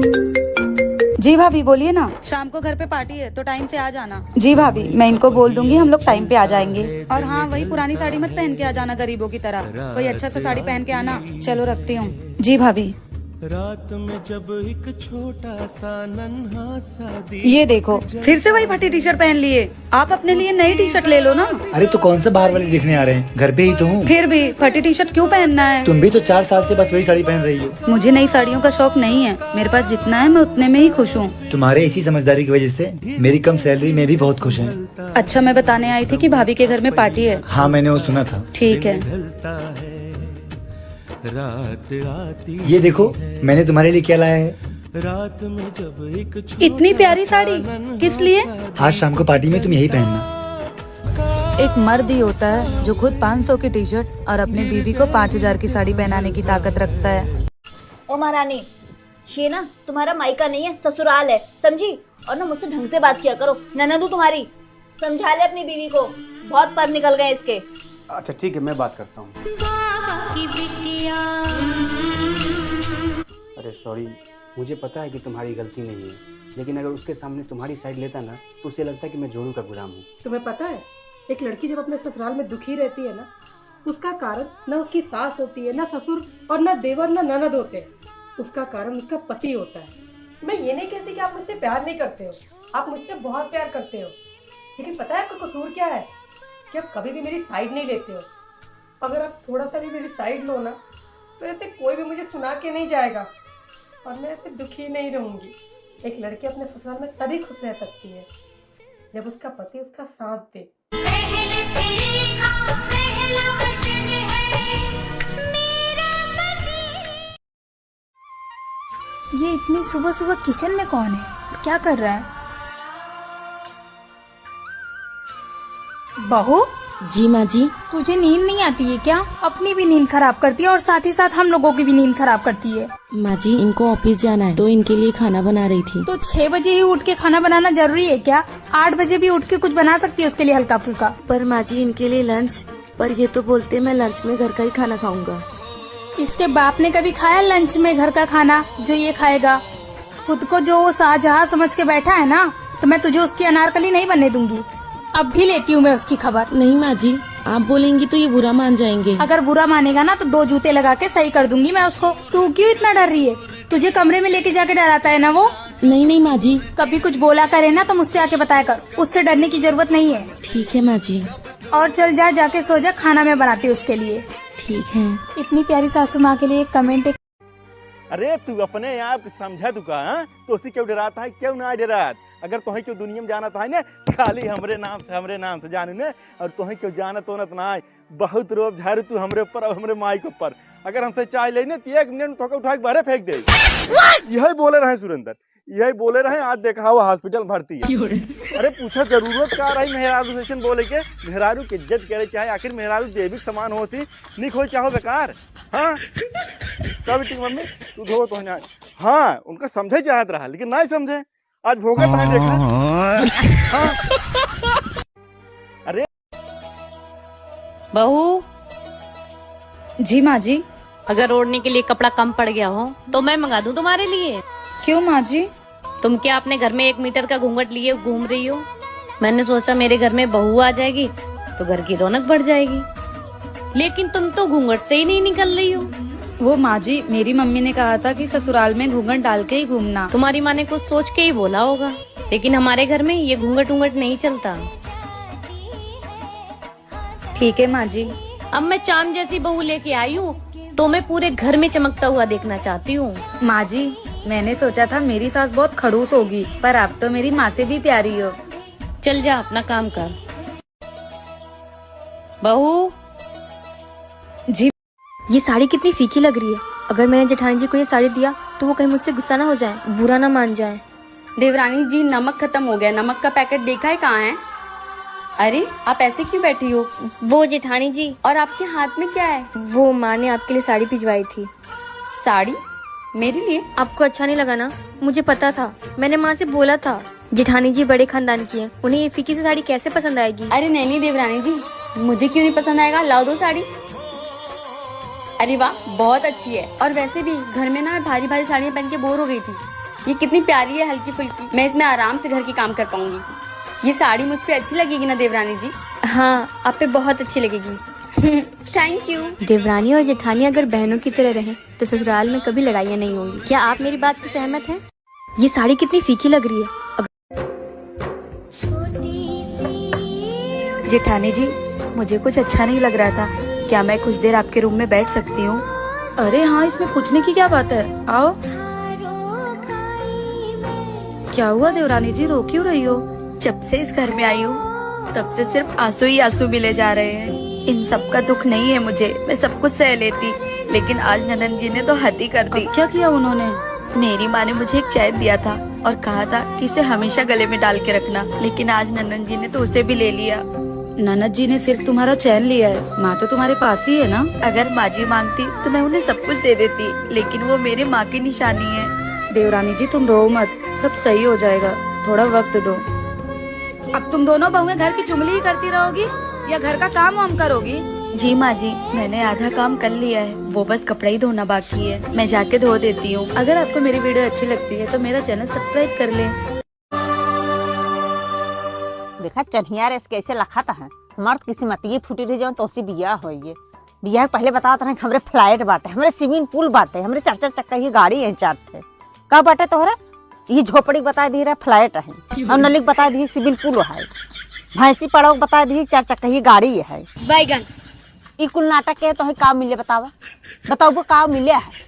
जी भाभी बोलिए ना। शाम को घर पे पार्टी है तो टाइम से आ जाना। जी भाभी मैं इनको बोल दूंगी, हम लोग टाइम पे आ जाएंगे। और हाँ, वही पुरानी साड़ी मत पहन के आ जाना गरीबों की तरह, कोई अच्छा सा साड़ी पहन के आना। चलो रखती हूँ। जी भाभी। रात में जब एक छोटा सा नन्हा सा ये देखो फिर से वही फटी टी शर्ट पहन लिए। आप अपने लिए नई टी शर्ट ले लो ना। अरे तो कौन सा बाहर वाले देखने आ रहे हैं, घर पे ही तो हूँ। फिर भी फटी टी शर्ट क्यों पहनना है? तुम भी तो 4 साल से बस वही साड़ी पहन रही हो। मुझे नई साड़ियों का शौक नहीं है, मेरे पास जितना है मैं उतने में ही खुश हूँ। तुम्हारे इसी समझदारी की वजह से मेरी कम सैलरी में भी बहुत खुश है। अच्छा, मैं बताने आई थी कि भाभी के घर में पार्टी है। हाँ मैंने वो सुना था। ठीक है। रात आती ये देखो मैंने तुम्हारे लिए क्या लाया है। रात में जब एक इतनी प्यारी साड़ी किस लिए? आज शाम को पार्टी में तुम यही पहनना। एक मर्द ही होता है जो खुद 500 की टी शर्ट और अपनी बीवी को 5000 की साड़ी पहनाने की ताकत रखता है। ओ महारानी, ये ना तुम्हारा मायका नहीं है, ससुराल है, समझी? और ना मुझसे ढंग से बात किया करो। ननदू तुम्हारी, समझा ले अपनी बीवी को, बहुत पर निकल गए इसके। अच्छा ठीक है, मैं बात करता हूँ। अरे सॉरी, मुझे पता है कि तुम्हारी गलती नहीं है, लेकिन अगर उसके सामने तुम्हारी साइड लेता ना तो उसे लगता है कि मैं जोड़ू का गुलाम हूँ। तुम्हें पता है, एक लड़की जब अपने ससुराल में दुखी रहती है ना, उसका कारण न उसकी सास होती है, न ससुर और न देवर न ननद होते हैं। उसका कारण उसका पति होता है। मैं ये नहीं कहती कि आप मुझसे प्यार नहीं करते हो, आप मुझसे बहुत प्यार करते हो, लेकिन पता है आपका कसूर क्या है कि आप कभी भी मेरी साइड नहीं लेते हो। अगर आप थोड़ा सा भी मेरी साइड लो ना तो ऐसे कोई भी मुझे सुना के नहीं जाएगा और मैं ऐसे दुखी नहीं रहूँगी। एक लड़की अपने ससुराल में तभी खुश रह सकती है जब उसका पति उसका साथ दे। ये इतनी सुबह सुबह किचन में कौन है और क्या कर रहा है? बहू। जी माँ जी। तुझे नींद नहीं आती है क्या? अपनी भी नींद खराब करती है और साथ ही साथ हम लोगों की भी नींद खराब करती है। माँ जी, इनको ऑफिस जाना है तो इनके लिए खाना बना रही थी। तो 6 बजे ही उठ के खाना बनाना जरूरी है क्या? 8 बजे भी उठ के कुछ बना सकती है उसके लिए हल्का फुल्का। पर माँ जी इनके लिए लंच, पर ये तो बोलते मैं लंच में घर का ही खाना खाऊंगा। इसके बाप ने कभी खाया लंच में घर का खाना जो ये खाएगा? खुद को जो वो शाहजहां समझ के बैठा है ना, तो मैं तुझे उसकी अनारकली नहीं बनने दूंगी। अब भी लेती हूँ मैं उसकी खबर। नहीं माँ जी, आप बोलेंगी तो ये बुरा मान जाएंगे। अगर बुरा मानेगा ना तो 2 जूते लगा के सही कर दूंगी मैं उसको। तू क्यों इतना डर रही है? तुझे कमरे में लेके जाके डराता है ना वो? नहीं नहीं माँ जी। कभी कुछ बोला करे ना तो मुझसे आके बताया कर, उससे डरने की जरूरत नहीं है। ठीक है माँ जी। और चल जा, जाके सो जा, खाना मैं बनाती हूँ उसके लिए। ठीक है। इतनी प्यारी सासू माँ के लिए एक कमेंट। अरे तू अपने आप समझा तू का तो उसी क्यों डराता है, क्यों ना डरात? अगर तुहे क्यों दुनिया में जाना था ना, खाली हमरे नाम से जानू ने, और तुहे क्यों जाना तो ना बहुत रोब झारू तू हमरे ऊपर और हमरे माई के ऊपर। अगर हमसे चाय लेने तो 1 मिनट में उठा के बाहर फेंक दे। यही बोले रहे सुरेंद्र, यही बोले रहे। आज देखा हुआ हॉस्पिटल भर्ती है। अरे पूछा जरूरत क्या रही मेहरारू से बोले के? मेहरारू की इज्जत करे चाहे, आखिर मेहरारू देवी समान होती, निक हो चाहो बेकार। हाँ तब मम्मी तू धो तो ना। हाँ उनका समझे चाहत रहा लेकिन नहीं समझे, आज भोगा था देखा। हाँ। अरे बहू। जी माँ जी। अगर ओढ़ने के लिए कपड़ा कम पड़ गया हो तो मैं मंगा दूं तुम्हारे लिए। क्यों माँ जी? तुम क्या अपने घर में 1 मीटर का घूंघट लिए घूम रही हो? मैंने सोचा मेरे घर में बहू आ जाएगी तो घर की रौनक बढ़ जाएगी, लेकिन तुम तो घूंघट से ही नहीं निकल रही हो। वो माँ जी, मेरी मम्मी ने कहा था कि ससुराल में घूंघट डाल के ही घूमना। तुम्हारी माँ ने कुछ सोच के ही बोला होगा, लेकिन हमारे घर में ये घूंघट उंघट नहीं चलता। ठीक है माँ जी। अब मैं चांद जैसी बहू लेके आई हूँ तो मैं पूरे घर में चमकता हुआ देखना चाहती हूँ। माँ जी, मैंने सोचा था मेरी सास बहुत खड़ूस होगी, पर आप तो मेरी माँ से भी प्यारी हो। चल जा अपना काम कर। बहू जी। ये साड़ी कितनी फीकी लग रही है। अगर मैंने जेठानी जी को ये साड़ी दिया तो वो कहीं मुझसे गुस्सा ना हो जाए, बुरा ना मान जाए। देवरानी जी, नमक खत्म हो गया, नमक का पैकेट देखा है कहाँ है? अरे आप ऐसे क्यों बैठी हो? वो जेठानी जी। और आपके हाथ में क्या है? वो माँ ने आपके लिए साड़ी भिजवाई थी। साड़ी? मेरे लिए? आपको अच्छा नहीं लगा ना? मुझे पता था, मैंने माँ से बोला था। जेठानी जी बड़े खानदान की हैं, उन्हें ये फीकी सी साड़ी कैसे पसंद आएगी? अरे नहीं देवरानी जी, मुझे क्यों नहीं पसंद आएगा, लाओ दो साड़ी। अरे वाह, बहुत अच्छी है। और वैसे भी घर में ना मैं भारी भारी साड़ियाँ पहन के बोर हो गई थी, ये कितनी प्यारी है, हल्की फुल्की। मैं इसमें आराम से घर के काम कर पाऊंगी। ये साड़ी मुझ पे अच्छी लगेगी ना देवरानी जी? हाँ, आप पे बहुत अच्छी लगेगी। Thank you. देवरानी और जेठानी अगर बहनों की तरह रहें तो ससुराल में कभी लड़ाइयाँ नहीं होंगी। क्या आप मेरी बात से सहमत हैं? ये साड़ी कितनी फीकी लग रही है। जेठानी जी, मुझे कुछ अच्छा नहीं लग रहा था। क्या मैं कुछ देर आपके रूम में बैठ सकती हूँ? अरे हाँ, इसमें पूछने की क्या बात है, आओ। क्या हुआ देवरानी जी, रो क्यों रही हो? जब से इस घर में आई हूँ तब से सिर्फ आंसू ही आंसू मिले जा रहे हैं। इन सब का दुख नहीं है मुझे, मैं सब कुछ सह लेती, लेकिन आज ननद जी ने तो हद ही कर दी। क्या किया उन्होंने? मेरी माँ ने मुझे एक चैन दिया था और कहा था कि इसे हमेशा गले में डाल के रखना, लेकिन आज ननद जी ने तो उसे भी ले लिया। ननद जी ने सिर्फ तुम्हारा चैन लिया है, माँ तो तुम्हारे पास ही है ना। अगर माँ जी मांगती तो मैं उन्हें सब कुछ दे देती, लेकिन वो मेरे माँ की निशानी है। देवरानी जी तुम रो मत, सब सही हो जाएगा, थोड़ा वक्त दो। अब तुम दोनों बहुएं घर की चुगली ही करती रहोगी या घर का काम वाम करोगी? जी माँ जी, मैंने आधा काम कर लिया है, वो बस कपड़ा ही धोना बाकी है, मैं जाके धो देती हूँ। अगर आपको मेरी वीडियो अच्छी लगती है तो मेरा चैनल सब्सक्राइब कर लें। देखा चढ़िया रेस कैसे लखाता है। मर्द किसी मतिये फूटी रही जाओ तो उसी बिया हो ये बिया पहले बताते रहे हमरे फ्लाइट बाटे, हमरे स्विमिंग पूल बाटे, हमरे 4-4 चक्का की गाड़ी है 4 थे। का बाटे तोहरा? ये झोपड़ी बता दी रहा फ्लाइट है और नलिक बता दी स्विमिंग पूल है, भैंसी पड़ो बता दी 4 चक्का की गाड़ी है। बैगन ई कुल नाटक के तो है का मिले बतावा, बताओ का मिले है।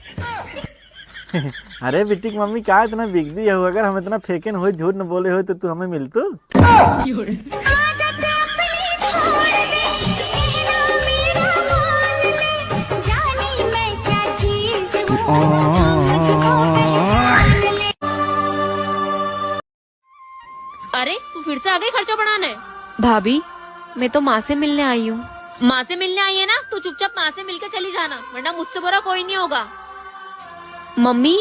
अरे बेटी की मम्मी क्या इतना बिगड़ी है, अगर हम इतना फेंके हो झूठ न बोले हो तो तू हमें मिलतू। अरे तू फिर से आ गई खर्चा बढ़ाने? भाभी मैं तो माँ से मिलने आई हूँ। माँ से मिलने आई है ना, तो चुपचाप माँ से मिलकर चली जाना, वरना मुझसे बुरा कोई नहीं होगा। मम्मी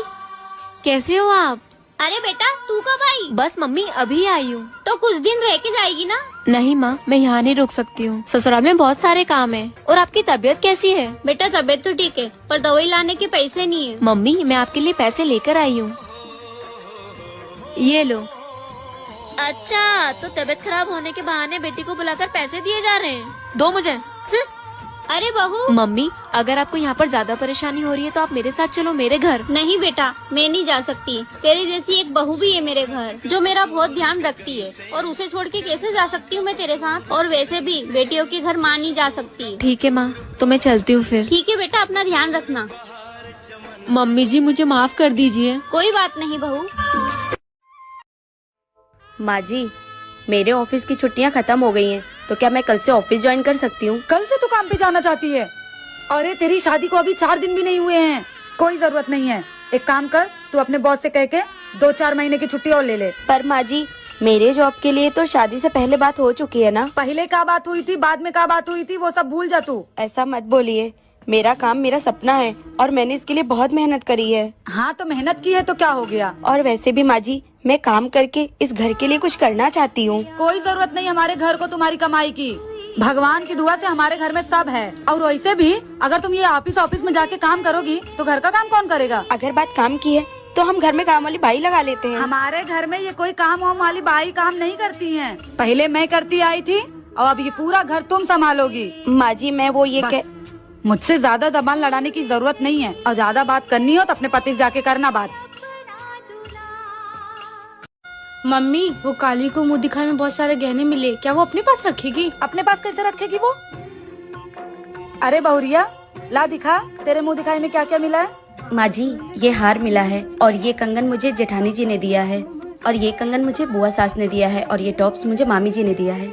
कैसे हो आप? अरे बेटा तू कब आई? बस मम्मी अभी आई हूँ। तो कुछ दिन रह के जाएगी ना? नहीं माँ, मैं यहाँ नहीं रुक सकती हूँ, ससुराल में बहुत सारे काम है। और आपकी तबीयत कैसी है? बेटा तबीयत तो ठीक है, पर दवाई लाने के पैसे नहीं है। मम्मी मैं आपके लिए पैसे लेकर आई हूँ, ये लो। अच्छा, तो तबीयत खराब होने के बहाने बेटी को बुलाकर पैसे दिए जा रहे हैं? दो मुझे। अरे बहू। मम्मी अगर आपको यहाँ पर ज्यादा परेशानी हो रही है तो आप मेरे साथ चलो मेरे घर। नहीं बेटा, मैं नहीं जा सकती। तेरी जैसी एक बहू भी है मेरे घर जो मेरा बहुत ध्यान रखती है, और उसे छोड़ के कैसे जा सकती हूँ मैं तेरे साथ? और वैसे भी बेटियों के घर माँ नहीं जा सकती। ठीक है माँ, तो मैं चलती हूँ फिर। ठीक है बेटा, अपना ध्यान रखना। मम्मी जी मुझे माफ कर दीजिए। कोई बात नहीं बहू। माँ जी मेरे ऑफिस की छुट्टियाँ खत्म हो गई हैं, तो क्या मैं कल से ऑफिस ज्वाइन कर सकती हूँ? कल से तू काम पे जाना चाहती है? अरे तेरी शादी को अभी 4 दिन भी नहीं हुए हैं, कोई जरूरत नहीं है। एक काम कर, तू अपने बॉस से कह के 2-4 महीने की छुट्टी और ले ले। पर माँ जी मेरे जॉब के लिए तो शादी से पहले बात हो चुकी है ना। पहले क्या बात हुई थी, बाद में क्या बात हुई थी, वो सब भूल जा तू। ऐसा मत बोलिए, मेरा काम मेरा सपना है और मैंने इसके लिए बहुत मेहनत करी है। हाँ तो मेहनत की है तो क्या हो गया। और वैसे भी माँ जी मैं काम करके इस घर के लिए कुछ करना चाहती हूँ। कोई जरूरत नहीं हमारे घर को तुम्हारी कमाई की, भगवान की दुआ से हमारे घर में सब है। और वैसे भी अगर तुम ये ऑफिस में जाके काम करोगी तो घर का काम कौन करेगा? अगर बात काम की है तो हम घर में काम वाली बाई लगा लेते हैं। हमारे घर में ये कोई काम वाम वाली बाई काम नहीं करती है, पहले मैं करती आई थी और अब ये पूरा घर तुम संभालोगी। माँ जी मैं वो ये मुझसे ज्यादा जबान लड़ाने की जरूरत नहीं है, और ज्यादा बात करनी हो तो अपने पति से जाके करना बात। मम्मी वो काली को मुंह दिखाई में बहुत सारे गहने मिले, क्या वो अपने पास रखेगी? अपने पास कैसे रखेगी वो? अरे बहुरिया ला दिखा, तेरे मुंह दिखाई में क्या क्या मिला है? माँ जी ये हार मिला है, और ये कंगन मुझे जेठानी जी ने दिया है, और ये कंगन मुझे बुआ सास ने दिया है, और ये टॉप्स मुझे मामी जी ने दिया है,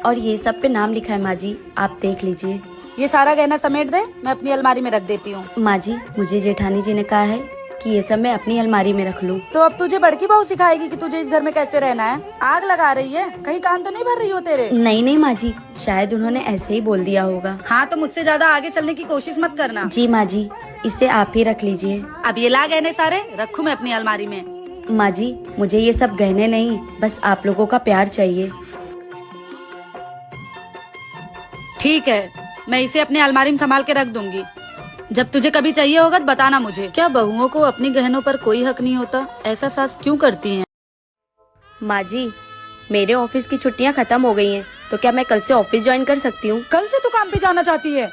और ये सब पे नाम लिखा है। माँ जी आप देख लीजिए। ये सारा गहना समेट दे, मैं अपनी अलमारी में रख देती हूँ। माँ जी मुझे जेठानी जी ने कहा है कि ये सब मैं अपनी अलमारी में रख लूँ। तो अब तुझे बड़की बहू सिखाएगी कि तुझे इस घर में कैसे रहना है? आग लगा रही है, कहीं कान तो नहीं भर रही हो तेरे? नहीं माँ जी, शायद उन्होंने ऐसे ही बोल दिया होगा। हाँ तो मुझसे ज्यादा आगे चलने की कोशिश मत करना। जी माँ जी इसे आप ही रख लीजिए। अब ये ला गहने सारे रखूँ मैं अपनी अलमारी में। माँ जी मुझे ये सब गहने नहीं, बस आप लोगों का प्यार चाहिए। ठीक है, मैं इसे अपनी अलमारी में संभाल के रख दूंगी। जब तुझे कभी चाहिए होगा तो बताना मुझे। क्या बहुओं को अपनी गहनों पर कोई हक नहीं होता? ऐसा सास क्यों करती हैं? माँ जी, मेरे ऑफिस की छुट्टियाँ खत्म हो गई हैं, तो क्या मैं कल से ऑफिस ज्वाइन कर सकती हूँ? कल से तू काम पे जाना चाहती है?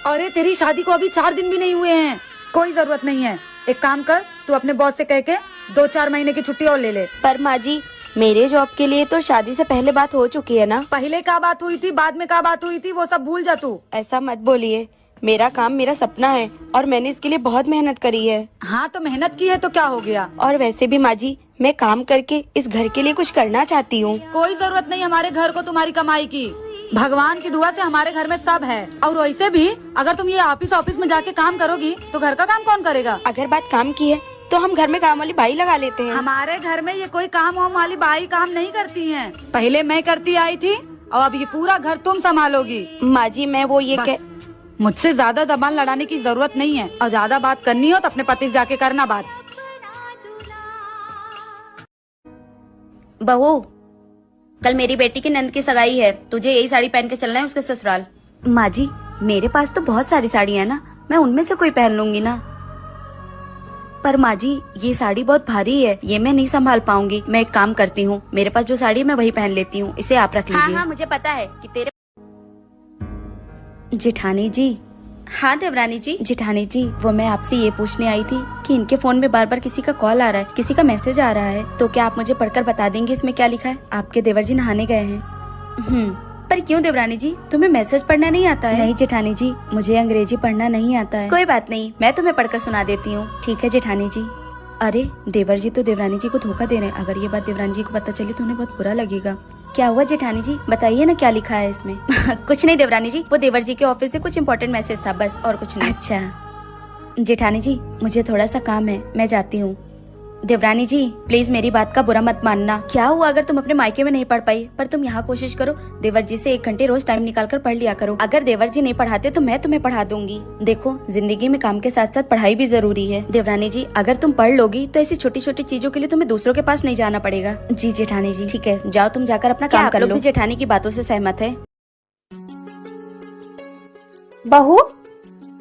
अरे तेरी शादी को अभी 4 दिन भी नहीं हुए हैं, कोई जरूरत नहीं है। एक काम कर, तू अपने बॉस से कह के 2-4 महीने की छुट्टी और ले ले। पर माँ जी, मेरे जॉब के लिए तो शादी से पहले बात हो चुकी है ना। पहले क्या बात हुई थी, बाद में क्या बात हुई थी, वो सब भूल जा तू। ऐसा मत बोलिए, मेरा काम मेरा सपना है और मैंने इसके लिए बहुत मेहनत करी है। हाँ तो मेहनत की है तो क्या हो गया? और वैसे भी माँ जी, मैं काम करके इस घर के लिए कुछ करना चाहती हूँ। कोई जरूरत नहीं हमारे घर को तुम्हारी कमाई की। भगवान की दुआ से हमारे घर में सब है। और वैसे भी अगर तुम ये ऑफिस में जाके काम करोगी तो घर का काम कौन करेगा? अगर बात काम की है तो हम घर में काम वाली बाई लगा लेते हैं। हमारे घर में ये कोई काम वाम वाली बाई काम नहीं करती हैं। पहले मैं करती आई थी और अब ये पूरा घर तुम संभालोगी। माँ जी, मैं वो ये कह, मुझसे ज्यादा जबान लड़ाने की जरूरत नहीं है, और ज्यादा बात करनी हो तो अपने पति से जाके करना बात। बहू, कल मेरी बेटी की नंद की सगाई है, तुझे यही साड़ी पहन के चलना है उसके ससुराल। माँ जी, मेरे पास तो बहुत सारी साड़ियाँ है ना, मैं उनमें से कोई पहन लूंगी ना। पर माँ जी, ये साड़ी बहुत भारी है, ये मैं नहीं संभाल पाऊंगी। मैं एक काम करती हूँ, मेरे पास जो साड़ी है मैं वही पहन लेती हूँ, इसे आप रख लीजिए। हाँ, मुझे पता है कि तेरे। जेठानी जी। हाँ देवरानी जी। जेठानी जी, वो मैं आपसे ये पूछने आई थी कि इनके फोन में बार बार किसी का कॉल आ रहा है, किसी का मैसेज आ रहा है, तो क्या आप मुझे पढ़कर बता देंगे इसमें क्या लिखा है? आपके देवर जी नहाने गए हैं। पर क्यों देवरानी जी, तुम्हें मैसेज पढ़ना नहीं आता है? नहीं जेठानी जी, मुझे अंग्रेजी पढ़ना नहीं आता है। कोई बात नहीं, मैं तुम्हें पढ़कर सुना देती हूँ। ठीक है जेठानी जी। अरे देवर जी तो देवरानी जी को धोखा दे रहे हैं, अगर ये बात देवरानी जी को पता चली तो उन्हें बहुत बुरा लगेगा। क्या हुआ जेठानी जी, बताइए ना क्या लिखा है इसमें। कुछ नहीं देवरानी जी, वो देवर जी के ऑफिस से कुछ इम्पोर्टेंट मैसेज था, बस और कुछ नहीं। अच्छा जेठानी जी, मुझे थोड़ा सा काम है, मैं जाती हूँ। देवरानी जी प्लीज मेरी बात का बुरा मत मानना। क्या हुआ अगर तुम अपने मायके में नहीं पढ़ पाई, पर तुम यहाँ कोशिश करो, देवर जी से 1 घंटे रोज टाइम निकाल कर पढ़ लिया करो। अगर देवर जी नहीं पढ़ाते तो मैं तुम्हें पढ़ा दूंगी। देखो, जिंदगी में काम के साथ साथ पढ़ाई भी जरूरी है। देवरानी जी, अगर तुम पढ़ लोगी तो ऐसी छोटी छोटी चीजों के लिए तुम्हें दूसरों के पास नहीं जाना पड़ेगा। जी जेठानी जी। ठीक है, जाओ तुम जाकर अपना काम कर लो। जेठानी की बातों से सहमत है? बहू,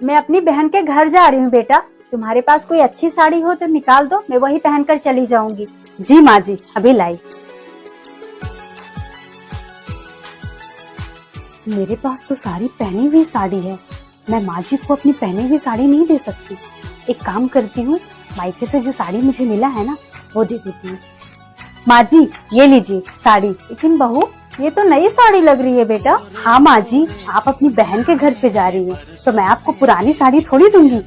मैं अपनी बहन के घर जा रही हूँ बेटा, तुम्हारे पास कोई अच्छी साड़ी हो तो निकाल दो, मैं वही पहनकर चली जाऊंगी। जी माँ जी, अभी लाई। मेरे पास तो सारी पहनी हुई साड़ी है, मैं माँ जी को अपनी पहनी हुई साड़ी नहीं दे सकती। एक काम करती हूँ, मायके से जो साड़ी मुझे मिला है ना वो दे देती हूँ। माँ जी ये लीजिए साड़ी। लेकिन बहू, ये तो नई साड़ी लग रही है बेटा। हाँ माँ जी, आप अपनी बहन के घर पे जा रही हैं, तो मैं आपको पुरानी साड़ी थोड़ी दूंगी।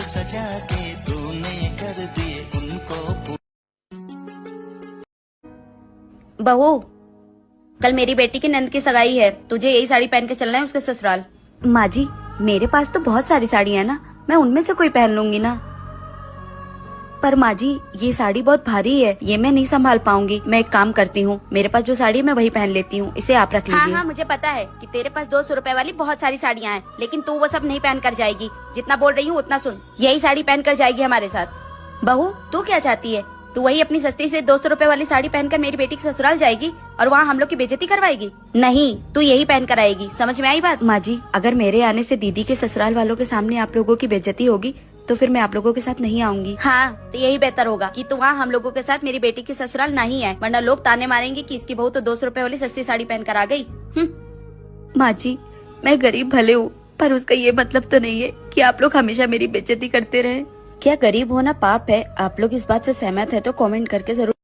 सजा के तूने कर दिए उनको। बहू, कल मेरी बेटी की नंद की सगाई है, तुझे यही साड़ी पहन के चलना है उसके ससुराल। माँ जी, मेरे पास तो बहुत सारी साड़ियाँ है ना, मैं उनमें से कोई पहन लूंगी ना। पर माँ जी, ये साड़ी बहुत भारी है, ये मैं नहीं संभाल पाऊंगी। मैं एक काम करती हूँ, मेरे पास जो साड़ी है मैं वही पहन लेती हूँ, इसे आप रख लीजिए। हाँ, मुझे पता है कि तेरे पास 200 रुपए वाली बहुत सारी साड़ियाँ हैं, लेकिन तू वो सब नहीं पहन कर जाएगी। जितना बोल रही हूँ उतना सुन, यही साड़ी पहन कर जाएगी हमारे साथ। बहू, तू क्या चाहती है? तू वही अपनी सस्ती से 200 रुपए वाली साड़ी पहनकर मेरी बेटी के ससुराल जाएगी और वहाँ हम लोग की बेइज्जती करवाएगी? नहीं, तू यही पहन कर आएगी। समझ में आई बात? माँ जी, अगर मेरे आने से दीदी के ससुराल वालों के सामने आप लोगों की बेइज्जती होगी तो फिर मैं आप लोगों के साथ नहीं आऊंगी। हाँ, तो यही बेहतर होगा कि तू वहाँ हम लोगों के साथ मेरी बेटी के ससुराल नहीं आए, वरना लोग ताने मारेंगे कि इसकी बहू तो 200 रुपए वाली सस्ती साड़ी पहन कर आ गई। माँ जी, मैं गरीब भले हूँ, पर उसका ये मतलब तो नहीं है कि आप लोग हमेशा मेरी बेइज्जती करते रहे। क्या गरीब होना पाप है? आप लोग इस बात से सहमत है तो कमेंट करके जरूर